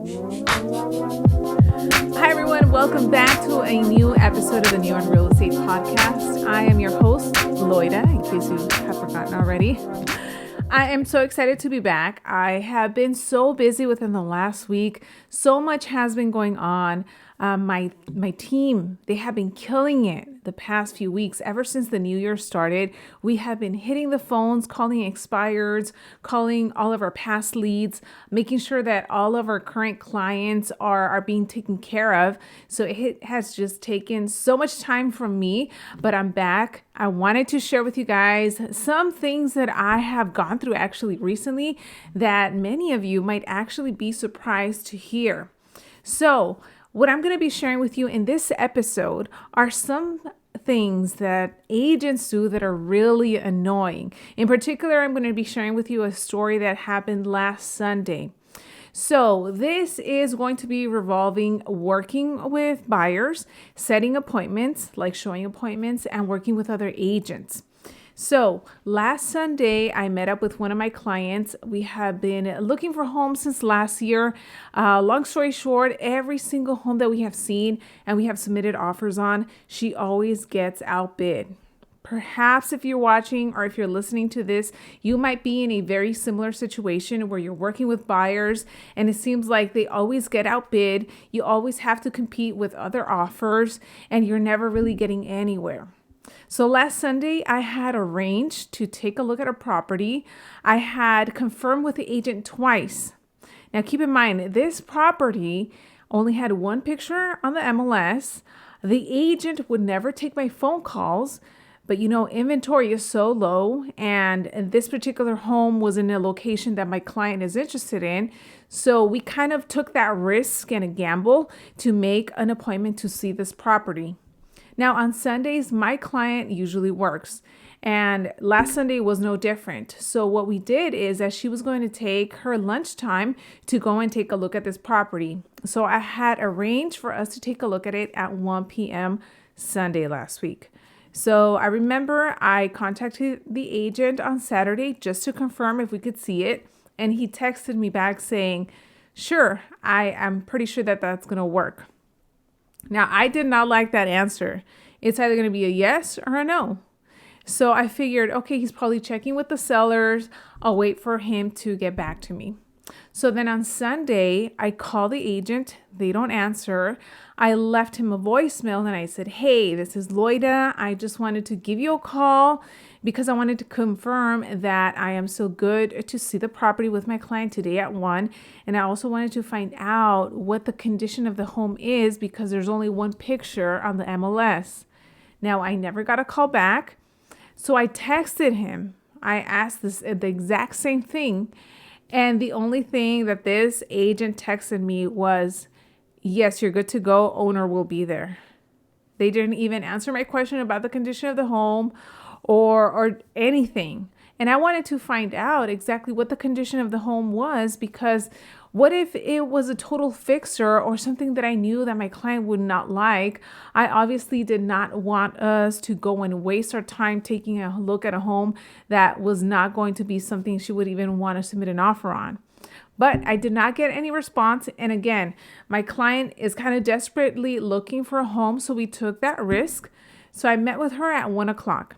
Hi everyone, welcome back to a new episode of the New and Real Estate Podcast. I am your host, Loida, in case you have forgotten already. I am so excited to be back. I have been so busy within the last week. So much has been going on. My team, they have been killing it the past few weeks. Ever since the new year started, we have been hitting the phones, calling expireds, calling all of our past leads, making sure that all of our current clients are being taken care of. So it has just taken so much time from me, but I'm back. I wanted to share with you guys some things that I have gone through actually recently that many of you might actually be surprised to hear. So what I'm going to be sharing with you in this episode are some things that agents do that are really annoying. In particular, I'm going to be sharing with you a story that happened last Sunday. So this is going to be revolving working with buyers, setting appointments, like showing appointments, and working with other agents. So last Sunday, I met up with one of my clients. We have been looking for homes since last year. Long story short, every single home that we have seen and we have submitted offers on, she always gets outbid. Perhaps if you're watching or if you're listening to this, you might be in a very similar situation where you're working with buyers and it seems like they always get outbid. You always have to compete with other offers and you're never really getting anywhere. So last Sunday, I had arranged to take a look at a property. I had confirmed with the agent twice. Now, keep in mind, this property only had one picture on the MLS. The agent would never take my phone calls, but inventory is so low, and this particular home was in a location that my client is interested in. So we kind of took that risk and a gamble to make an appointment to see this property. Now, on Sundays, my client usually works, and last Sunday was no different. So what we did is that she was going to take her lunchtime to go and take a look at this property. So I had arranged for us to take a look at it at 1 p.m. Sunday last week. So I remember I contacted the agent on Saturday just to confirm if we could see it, and he texted me back saying, "Sure, I am pretty sure that that's going to work." Now, I did not like that answer. It's either going to be a yes or a no. So I figured, okay, he's probably checking with the sellers. I'll wait for him to get back to me. So then on Sunday, I call the agent. They don't answer. I left him a voicemail and I said, "Hey, this is Loida. I just wanted to give you a call because I wanted to confirm that I am so good to see the property with my client today at 1. And I also wanted to find out what the condition of the home is because there's only one picture on the MLS." Now, I never got a call back. So I texted him. I asked the exact same thing. And the only thing that this agent texted me was, "Yes, you're good to go. Owner will be there." They didn't even answer my question about the condition of the home or anything. And I wanted to find out exactly what the condition of the home was, because what if it was a total fixer or something that I knew that my client would not like? I obviously did not want us to go and waste our time taking a look at a home that was not going to be something she would even want to submit an offer on. But I did not get any response. And again, my client is kind of desperately looking for a home, so we took that risk. So I met with her at 1 o'clock.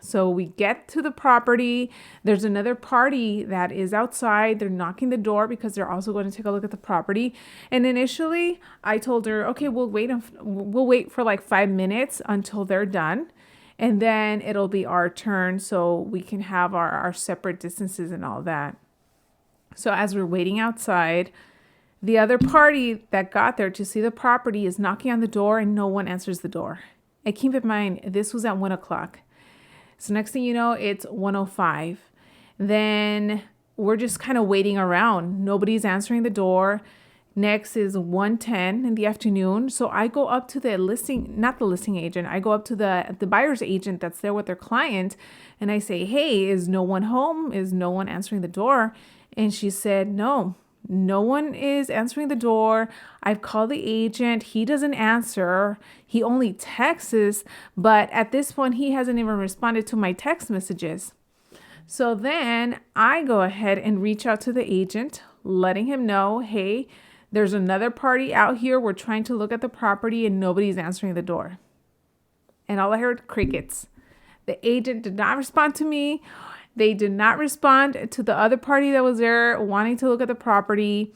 So we get to the property. There's another party that is outside. They're knocking the door because they're also going to take a look at the property. And initially, I told her, "Okay, we'll wait for like 5 minutes until they're done. And then it'll be our turn so we can have our separate distances and all that." So as we're waiting outside, the other party that got there to see the property is knocking on the door and no one answers the door. And keep in mind, this was at 1 o'clock. So next thing you know, it's 1:05. Then we're just kind of waiting around. Nobody's answering the door. Next is 1:10 in the afternoon. So I go up to the not the listing agent. I go up to the buyer's agent that's there with their client. And I say, "Hey, is no one home? Is no one answering the door?" And she said, "No one is answering the door. I've called the agent. He doesn't answer. He only texts, but at this point, he hasn't even responded to my text messages." So then I go ahead and reach out to the agent, letting him know, "Hey, There's another party out here. We're trying to look at the property and nobody's answering the door. And all I heard, crickets. The agent did not respond to me. They did not respond to the other party that was there wanting to look at the property.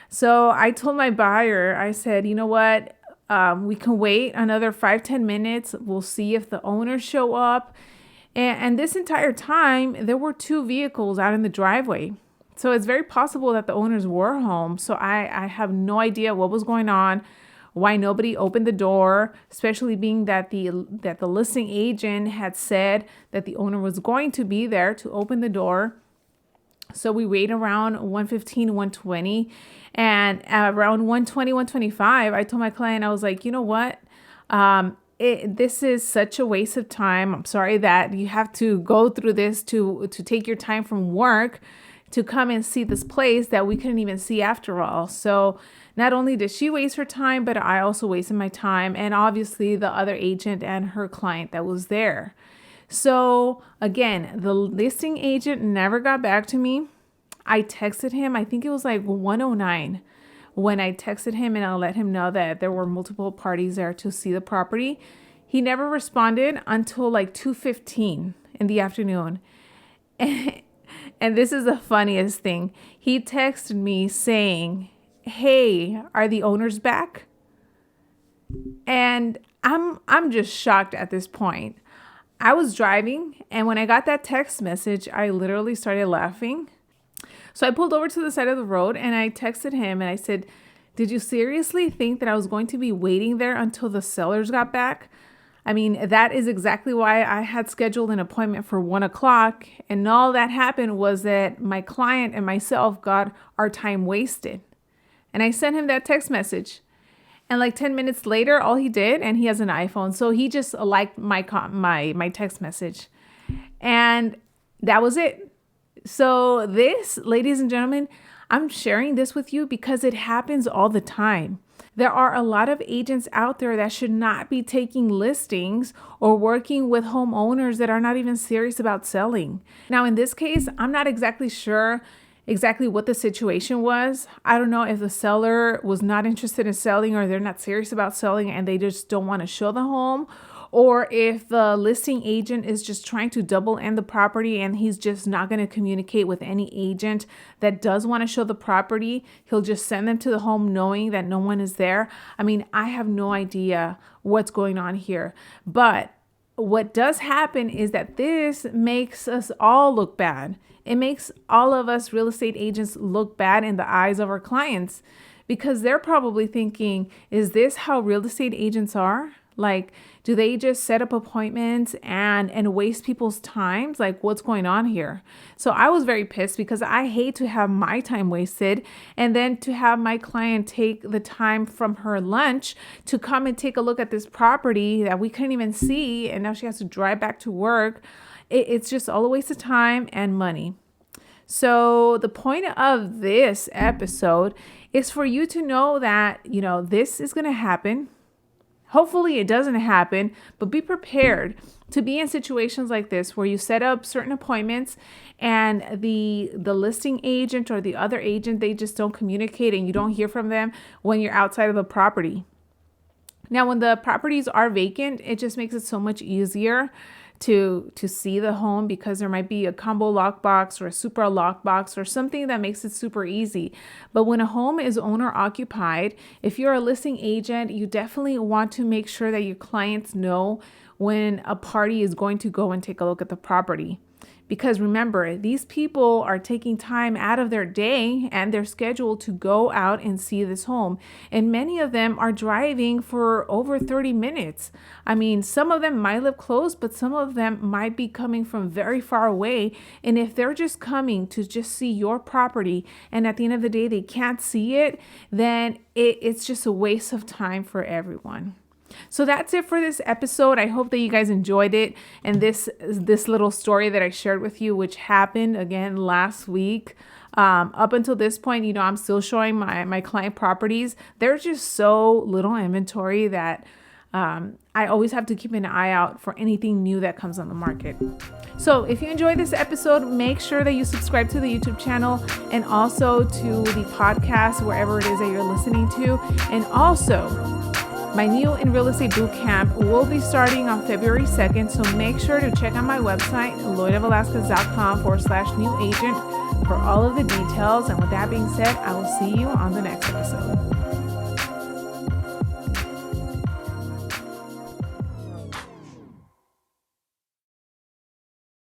So I told my buyer, I said, you know what? We can wait another 5-10 minutes. We'll see if the owners show up. And this entire time, there were 2 vehicles out in the driveway. So it's very possible that the owners were home. So I have no idea what was going on, why nobody opened the door, especially being that the listing agent had said that the owner was going to be there to open the door. So we wait around 1:15, 1:20, and around 1:20, 1:25, I told my client, I was like, you know what? This is such a waste of time. I'm sorry that you have to go through this to take your time from work to come and see this place that we couldn't even see after all. So not only did she waste her time, but I also wasted my time, and obviously the other agent and her client that was there. So again, the listing agent never got back to me. I texted him, I think it was like 1:09 when I texted him and I let him know that there were multiple parties there to see the property. He never responded until like 2:15 in the afternoon. And this is the funniest thing. He texted me saying, hey, are the owners back? And I'm just shocked at this point. I was driving, and when I got that text message, I literally started laughing. So I pulled over to the side of the road and I texted him and I said, did you seriously think that I was going to be waiting there until the sellers got back? I mean, that is exactly why I had scheduled an appointment for 1:00. And all that happened was that my client and myself got our time wasted. And I sent him that text message. And like 10 minutes later, all he did, and he has an iPhone, so he just liked my text message. And that was it. So this, ladies and gentlemen, I'm sharing this with you because it happens all the time. There are a lot of agents out there that should not be taking listings or working with homeowners that are not even serious about selling. Now, in this case, I'm not exactly sure what the situation was. I don't know if the seller was not interested in selling or they're not serious about selling and they just don't want to show the home, or if the listing agent is just trying to double end the property and he's just not going to communicate with any agent that does want to show the property. He'll just send them to the home knowing that no one is there. I mean, I have no idea what's going on here. But what does happen is that this makes us all look bad. It makes all of us real estate agents look bad in the eyes of our clients because they're probably thinking, is this how real estate agents are? Like, do they just set up appointments and waste people's times? Like, what's going on here? So I was very pissed because I hate to have my time wasted and then to have my client take the time from her lunch to come and take a look at this property that we couldn't even see. And now she has to drive back to work. It's just all a waste of time and money. So the point of this episode is for you to know that, this is going to happen. Hopefully it doesn't happen, but be prepared to be in situations like this where you set up certain appointments and the listing agent or the other agent, they just don't communicate and you don't hear from them when you're outside of the property. Now, when the properties are vacant, it just makes it so much easier to see the home because there might be a combo lockbox or a super lockbox or something that makes it super easy. But when a home is owner occupied, if you're a listing agent, you definitely want to make sure that your clients know when a party is going to go and take a look at the property. Because remember, these people are taking time out of their day and their schedule to go out and see this home. And many of them are driving for over 30 minutes. I mean, some of them might live close, but some of them might be coming from very far away. And if they're just coming to just see your property and at the end of the day, they can't see it, then it's just a waste of time for everyone. So that's it for this episode. I hope that you guys enjoyed it. And this little story that I shared with you, which happened again last week. Up until this point, I'm still showing my client properties. There's just so little inventory that I always have to keep an eye out for anything new that comes on the market. So if you enjoyed this episode, make sure that you subscribe to the YouTube channel and also to the podcast, wherever it is that you're listening to. And also, my new in real estate bootcamp will be starting on February 2nd. So make sure to check out my website, loidavelasquez.com/new agent for all of the details. And with that being said, I will see you on the next episode.